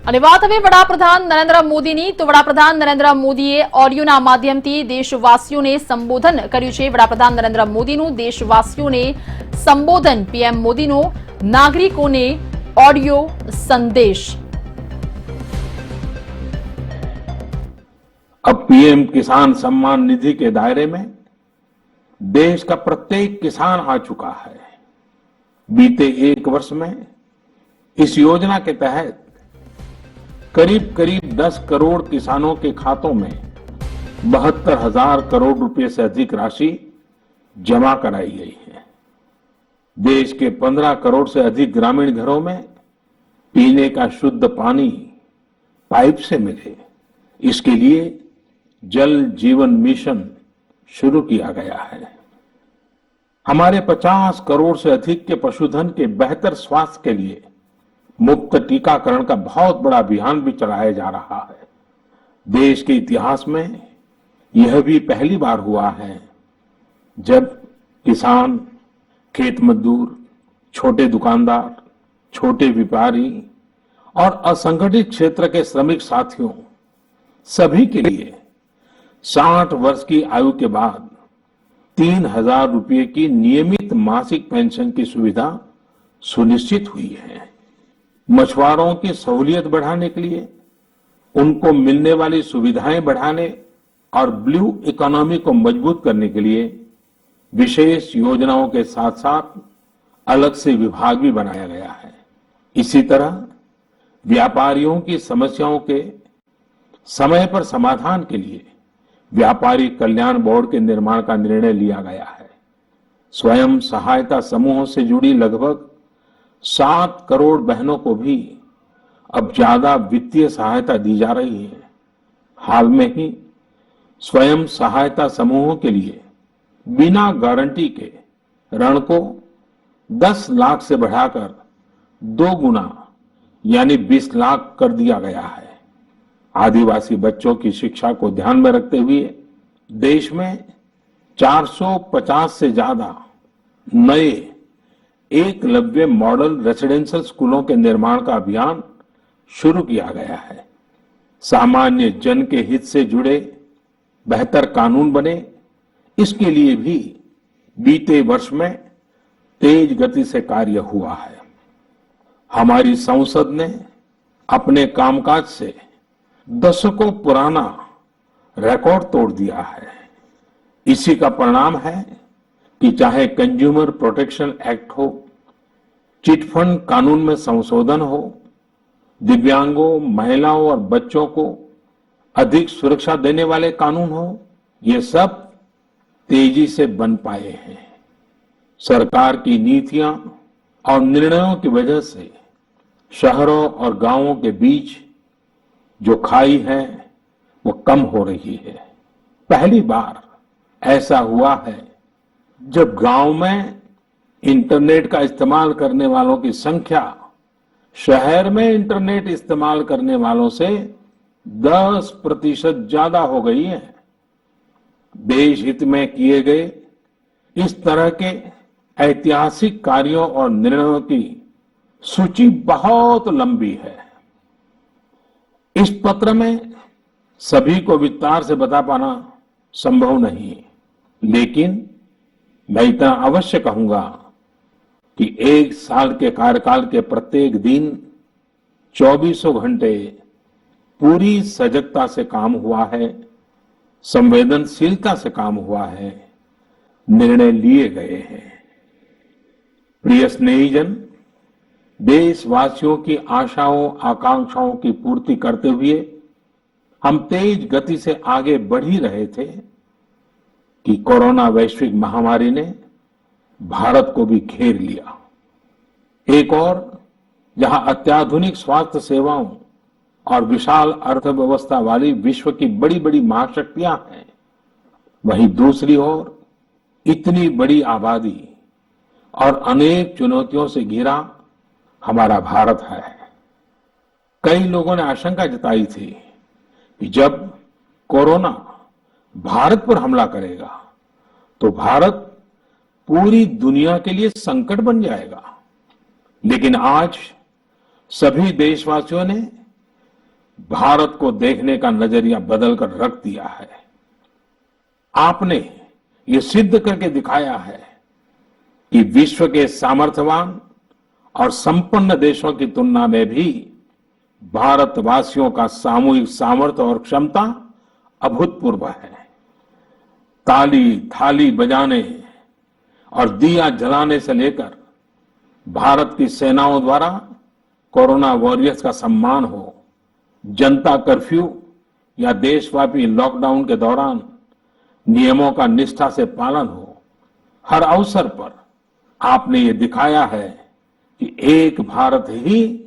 અને વાત હવે વડાપ્રધાન નરેન્દ્ર મોદીની તો વડાપ્રધાન નરેન્દ્ર મોદીએ ઓડિયોના માધ્યમથી દેશવાસીઓને સંબોધન કર્યું છે। વડાપ્રધાન નરેન્દ્ર મોદીનું દેશવાસીઓને સંબોધન, પીએમ મોદીનો નાગરિકોને ऑडियो संदेश। अब पीएम किसान सम्मान निधि के दायरे में देश का प्रत्येक किसान आ चुका है। बीते एक वर्ष में इस योजना के तहत करीब करीब 10 करोड़ किसानों के खातों में 72,000 करोड़ रुपए से अधिक राशि जमा कराई गई है। देश के 15 करोड़ से अधिक ग्रामीण घरों में पीने का शुद्ध पानी पाइप से मिले, इसके लिए जल जीवन मिशन शुरू किया गया है। हमारे 50 करोड़ से अधिक के पशुधन के बेहतर स्वास्थ्य के लिए मुफ्त टीकाकरण का बहुत बड़ा अभियान भी चलाया जा रहा है। देश के इतिहास में यह भी पहली बार हुआ है जब किसान, खेत मजदूर, छोटे दुकानदार, छोटे व्यापारी और असंगठित क्षेत्र के श्रमिक साथियों सभी के लिए 60 वर्ष की आयु के बाद 3,000 रुपये की नियमित मासिक पेंशन की सुविधा सुनिश्चित हुई है। मछुआरों की सहूलियत बढ़ाने के लिए, उनको मिलने वाली सुविधाएं बढ़ाने और ब्लू इकोनॉमी को मजबूत करने के लिए विशेष योजनाओं के साथ साथ अलग से विभाग भी बनाया गया है। इसी तरह व्यापारियों की समस्याओं के समय पर समाधान के लिए व्यापारी कल्याण बोर्ड के निर्माण का निर्णय लिया गया है। स्वयं सहायता समूहों से जुड़ी लगभग 7 करोड़ बहनों को भी अब ज्यादा वित्तीय सहायता दी जा रही है। हाल में ही स्वयं सहायता समूहों के लिए बिना गारंटी के ऋण को 10 लाख से बढ़ाकर 2 गुना यानी 20 लाख कर दिया गया है। आदिवासी बच्चों की शिक्षा को ध्यान में रखते हुए देश में 450 से ज्यादा नए एकलव्य मॉडल रेसिडेंशियल स्कूलों के निर्माण का अभियान शुरू किया गया है। सामान्य जन के हित से जुड़े बेहतर कानून बने, इसके लिए भी बीते वर्ष में तेज गति से कार्य हुआ है। हमारी संसद ने अपने कामकाज से दशकों पुराना रिकॉर्ड तोड़ दिया है। इसी का परिणाम है कि चाहे कंज्यूमर प्रोटेक्शन एक्ट हो, चिट फंड कानून में संशोधन हो, दिव्यांगों, महिलाओं और बच्चों को अधिक सुरक्षा देने वाले कानून हो, ये सब तेजी से बन पाए हैं। सरकार की नीतियां और निर्णयों की वजह से शहरों और गांवों के बीच जो खाई है वो कम हो रही है। पहली बार ऐसा हुआ है जब गांव में इंटरनेट का इस्तेमाल करने वालों की संख्या शहर में इंटरनेट इस्तेमाल करने वालों से 10% ज्यादा हो गई है। देश हित में किए गए इस तरह के ऐतिहासिक कार्यों और निर्णयों की सूची बहुत लंबी है। इस पत्र में सभी को विस्तार से बता पाना संभव नहीं है, लेकिन मैं इतना अवश्य कहूंगा कि 1 साल के कार्यकाल के प्रत्येक दिन 24 घंटे पूरी सजगता से काम हुआ है, संवेदनशीलता से काम हुआ है, निर्णय लिए गए हैं। प्रिय स्नेहीजन, देशवासियों की आशाओं आकांक्षाओं की पूर्ति करते हुए हम तेज गति से आगे बढ़ ही रहे थे कि कोरोना वैश्विक महामारी ने भारत को भी घेर लिया। एक और जहां अत्याधुनिक स्वास्थ्य सेवाओं और विशाल अर्थव्यवस्था वाली विश्व की बड़ी बड़ी महाशक्तियां हैं, वहीं दूसरी ओर इतनी बड़ी आबादी और अनेक चुनौतियों से घिरा हमारा भारत है। कई लोगों ने आशंका जताई थी कि जब कोरोना भारत पर हमला करेगा तो भारत पूरी दुनिया के लिए संकट बन जाएगा। लेकिन आज सभी देशवासियों ने भारत को देखने का नजरिया बदलकर रख दिया है। आपने ये सिद्ध करके दिखाया है कि विश्व के सामर्थ्यवान और संपन्न देशों की तुलना में भी भारतवासियों का सामूहिक सामर्थ्य और क्षमता अभूतपूर्व है। ताली थाली बजाने और दिया जलाने से लेकर भारत की सेनाओं द्वारा कोरोना वॉरियर्स का सम्मान हो, जनता कर्फ्यू या देशव्यापी लॉकडाउन के दौरान नियमों का निष्ठा से पालन हो, हर अवसर पर आपने ये दिखाया है कि एक भारत ही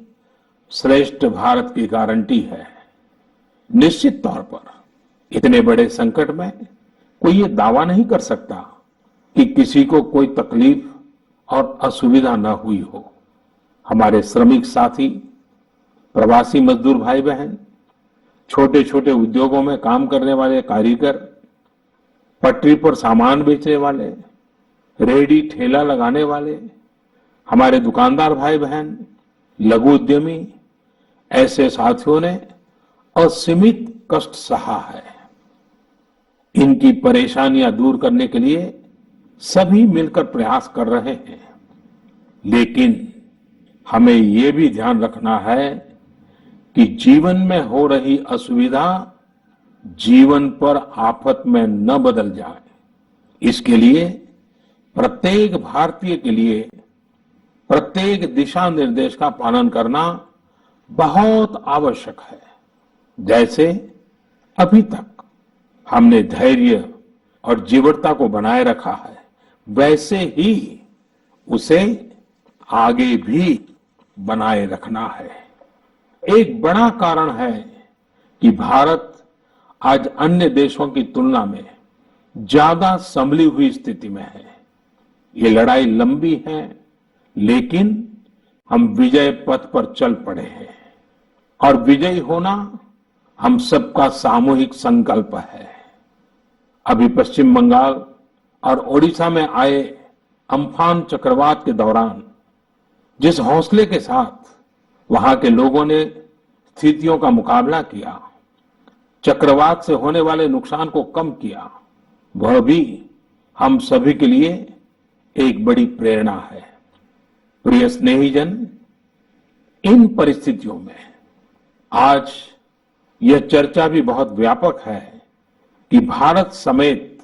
श्रेष्ठ भारत की गारंटी है। निश्चित तौर पर इतने बड़े संकट में कोई ये दावा नहीं कर सकता कि किसी को कोई तकलीफ और असुविधा न हुई हो। हमारे श्रमिक साथी, प्रवासी मजदूर भाई बहन, छोटे छोटे उद्योगों में काम करने वाले कारीगर, पटरी पर सामान बेचने वाले, रेहड़ी ठेला लगाने वाले, हमारे दुकानदार भाई बहन, लघु उद्यमी, ऐसे साथियों ने असीमित कष्ट सहा है। इनकी परेशानियां दूर करने के लिए सभी मिलकर प्रयास कर रहे हैं, लेकिन हमें ये भी ध्यान रखना है कि जीवन में हो रही असुविधा जीवन पर आफत में न बदल जाए। इसके लिए प्रत्येक भारतीय के लिए प्रत्येक दिशा निर्देश का पालन करना बहुत आवश्यक है। जैसे अभी तक हमने धैर्य और जीवटता को बनाए रखा है, वैसे ही उसे आगे भी बनाए रखना है। एक बड़ा कारण है कि भारत आज अन्य देशों की तुलना में ज्यादा संभली हुई स्थिति में है। ये लड़ाई लंबी है, लेकिन हम विजय पथ पर चल पड़े हैं और विजयी होना हम सबका सामूहिक संकल्प है। अभी पश्चिम बंगाल और ओडिशा में आए अम्फान चक्रवात के दौरान जिस हौसले के साथ वहां के लोगों ने स्थितियों का मुकाबला किया, चक्रवात से होने वाले नुकसान को कम किया, वह भी हम सभी के लिए एक बड़ी प्रेरणा है। प्रिय स्नेहीजन, इन परिस्थितियों में आज यह चर्चा भी बहुत व्यापक है कि भारत समेत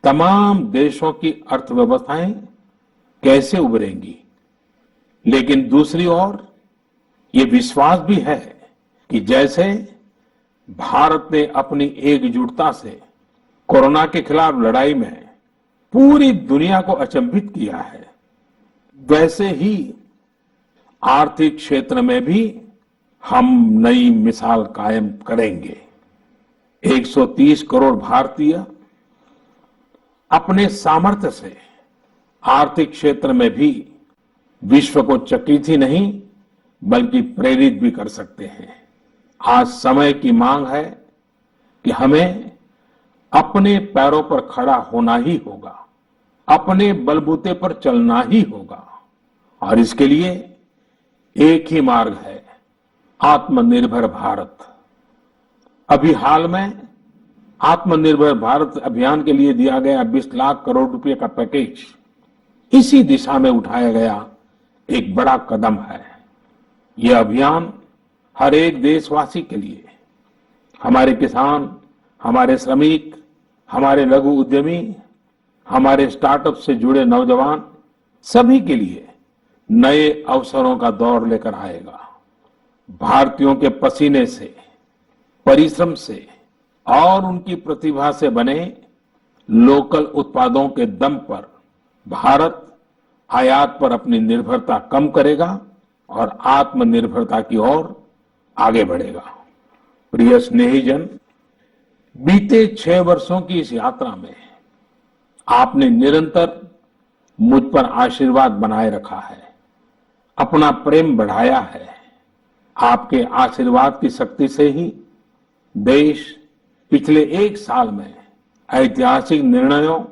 तमाम देशों की अर्थव्यवस्थाएं कैसे उभरेंगी, लेकिन दूसरी ओर ये विश्वास भी है कि जैसे भारत ने अपनी एकजुटता से कोरोना के खिलाफ लड़ाई में पूरी दुनिया को अचंभित किया है, वैसे ही आर्थिक क्षेत्र में भी हम नई मिसाल कायम करेंगे। 130 करोड़ भारतीय अपने सामर्थ्य से आर्थिक क्षेत्र में भी विश्व को चकित ही नहीं बल्कि प्रेरित भी कर सकते हैं। आज समय की मांग है कि हमें अपने पैरों पर खड़ा होना ही होगा, अपने बलबूते पर चलना ही होगा, और इसके लिए एक ही मार्ग है, आत्मनिर्भर भारत। अभी हाल में आत्मनिर्भर भारत अभियान के लिए दिया गया 20 लाख करोड़ रुपए का पैकेज इसी दिशा में उठाया गया एक बड़ा कदम है। यह अभियान हर एक देशवासी के लिए, हमारे किसान, हमारे श्रमिक, हमारे लघु उद्यमी, हमारे स्टार्टअप से जुड़े नौजवान, सभी के लिए नए अवसरों का दौर लेकर आएगा। भारतीयों के पसीने से, परिश्रम से और उनकी प्रतिभा से बने लोकल उत्पादों के दम पर भारत आयात पर अपनी निर्भरता कम करेगा और आत्मनिर्भरता की ओर आगे बढ़ेगा। प्रिय स्नेहीजन, बीते 6 वर्षों की इस यात्रा में आपने निरंतर मुझ पर आशीर्वाद बनाए रखा है, अपना प्रेम बढ़ाया है। आपके आशीर्वाद की शक्ति से ही देश पिछले 1 साल में ऐतिहासिक निर्णयों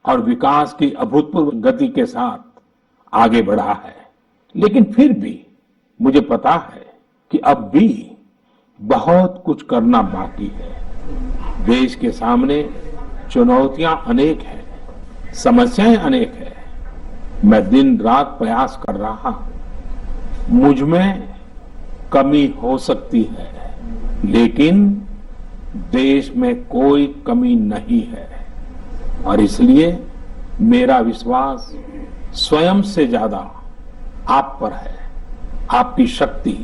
और विकास की अभूतपूर्व गति के साथ आगे बढ़ा है। लेकिन फिर भी मुझे पता है कि अब भी बहुत कुछ करना बाकी है। देश के सामने चुनौतियां अनेक हैं, समस्याएं अनेक है। मैं दिन रात प्रयास कर रहा हूं। मुझ में कमी हो सकती है, लेकिन देश में कोई कमी नहीं है और इसलिए मेरा विश्वास स्वयं से ज्यादा आप पर है, आपकी शक्ति,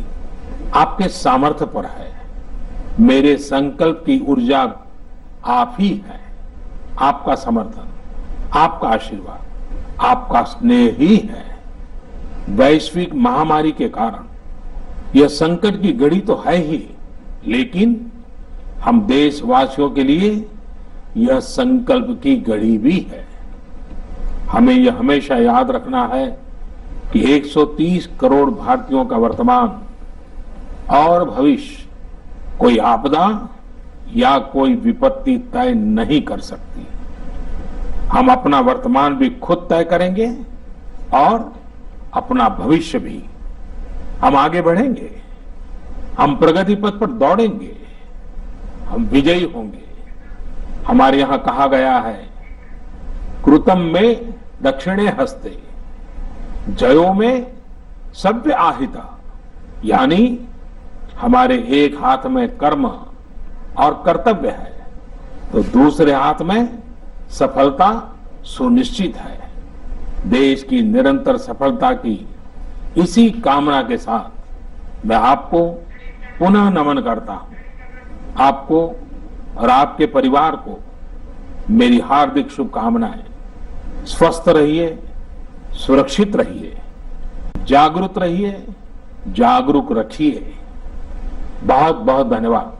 आपके सामर्थ्य पर है। मेरे संकल्प की ऊर्जा आप ही है। आपका समर्थन, आपका आशीर्वाद, आपका स्नेह ही है। वैश्विक महामारी के कारण यह संकट की घड़ी तो है ही, लेकिन हम देशवासियों के लिए यह संकल्प की घड़ी भी है। हमें यह हमेशा याद रखना है कि 130 करोड़ भारतीयों का वर्तमान और भविष्य कोई आपदा या कोई विपत्ति तय नहीं कर सकती। हम अपना वर्तमान भी खुद तय करेंगे और अपना भविष्य भी। हम आगे बढ़ेंगे, हम प्रगति पथ पर दौड़ेंगे, हम विजयी होंगे। हमारे यहां कहा गया है, कृतम में दक्षिणे हस्ते जयो में सभ्य आहिता, यानी हमारे एक हाथ में कर्म और कर्तव्य है तो दूसरे हाथ में सफलता सुनिश्चित है। देश की निरंतर सफलता की इसी कामना के साथ मैं आपको पुनः नमन करता हूं। आपको और आपके परिवार को मेरी हार्दिक शुभकामनाएं। स्वस्थ रहिए, सुरक्षित रहिए, जागरूक रहिए, जागरूक रखिए। बहुत बहुत धन्यवाद।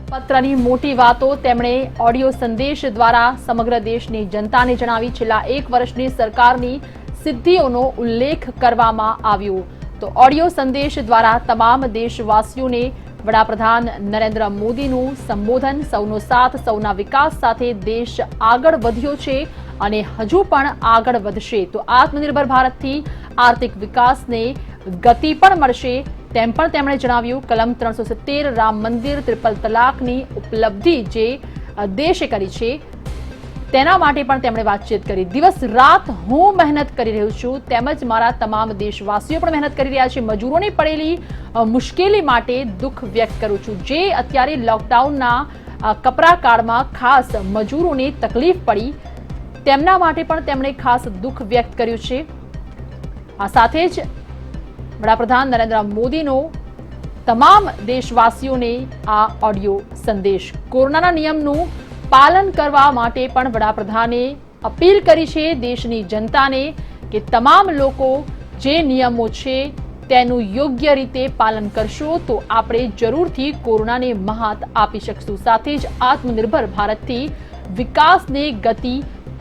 પત્રની મોટી વાતો તેમણે ઓડિયો સંદેશ દ્વારા સમગ્ર દેશની જનતાને જણાવી। છેલ્લા એક વર્ષની સરકારની સિદ્ધિઓનો ઉલ્લેખ કરવામાં આવ્યો। તો ઓડિયો સંદેશ દ્વારા તમામ દેશવાસીઓને વડાપ્રધાન નરેન્દ્ર મોદીનું સંબોધન, સૌનો સાથ, સૌના વિકાસ સાથે દેશ આગળ વધ્યો છે અને હજુ પણ આગળ વધશે। તો આત્મનિર્ભર ભારતથી આર્થિક વિકાસને ગતિ પણ મળશે તેમ પણ તેમણે જણાવ્યું। કલમ 370 રામ મંદિર, ટ્રિપલ તલાકની ઉપલબ્ધિ જે દેશે કરી છે તેના માટે પણ તેમણે વાતચીત કરી। દિવસ રાત હું મહેનત કરી રહ્યો છું તેમજ મારા તમામ દેશવાસીઓ પણ મહેનત કરી રહ્યા છે। મજૂરોને પડેલી મુશ્કેલી માટે દુઃખ વ્યક્ત કરું છું। જે અત્યારે લોકડાઉનના કપરા કાળમાં ખાસ મજૂરોને તકલીફ પડી તેમના માટે પણ તેમણે ખાસ દુઃખ વ્યક્ત કર્યું છે। આ સાથે જ વડાપ્રધાન નરેન્દ્ર મોદીનો તમામ દેશવાસીઓને આ ઓડિયો સંદેશ। કોરોનાના નિયમનું પાલન કરવા માટે પણ વડાપ્રધાને અપીલ કરી છે દેશની જનતાને કે તમામ લોકો જે નિયમો છે તેનું યોગ્ય રીતે પાલન કરશો તો આપણે જરૂરથી કોરોનાને મહાત આપી શકશું। સાથે જ આત્મનિર્ભર ભારતથી વિકાસને ગતિ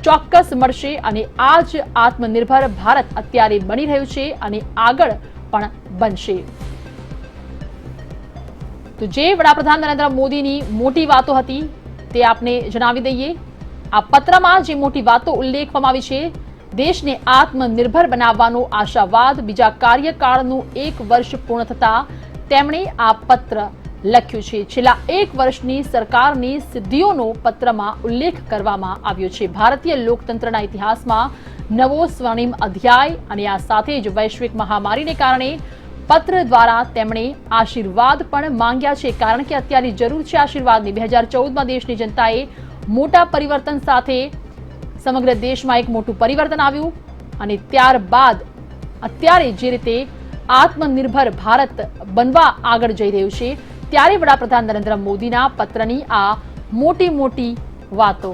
ચોક્કસ મળશે અને આ જ આત્મનિર્ભર ભારત અત્યારે બની રહ્યું છે અને આગળ પણ બનશે। તો જે વડાપ્રધાન નરેન્દ્ર મોદીની મોટી વાતો હતી તે આપને જણાવી દઈએ। આ પત્રમાં જે મોટી વાતો ઉલ્લેખવામાં આવી છે, દેશને આત્મનિર્ભર બનાવવાનો આશાવાદ। બીજા કાર્યકાળનું 1 વર્ષ પૂર્ણ થતા તેમણે આ પત્ર લખ્યું છે। છેલ્લા 1 વર્ષની સરકારની સિદ્ધિઓનો પત્રમાં ઉલ્લેખ કરવામાં આવ્યો છે। ભારતીય લોકતંત્રના ઇતિહાસમાં નવો સ્વર્ણિમ અધ્યાય અને આ સાથે જ વૈશ્વિક મહામારીને કારણે પત્ર દ્વારા તેમણે આશીર્વાદ પણ માંગ્યા છે, કારણ કે અત્યારે જરૂર છે આશીર્વાદની। 2014માં દેશની જનતાએ મોટા પરિવર્તન સાથે સમગ્ર દેશમાં એક મોટું પરિવર્તન આવ્યું અને ત્યારબાદ અત્યારે જે રીતે આત્મનિર્ભર ભારત બનવા આગળ જઈ રહ્યું છે ત્યારે વડાપ્રધાન નરેન્દ્ર મોદીના પત્રની આ મોટી મોટી વાતો।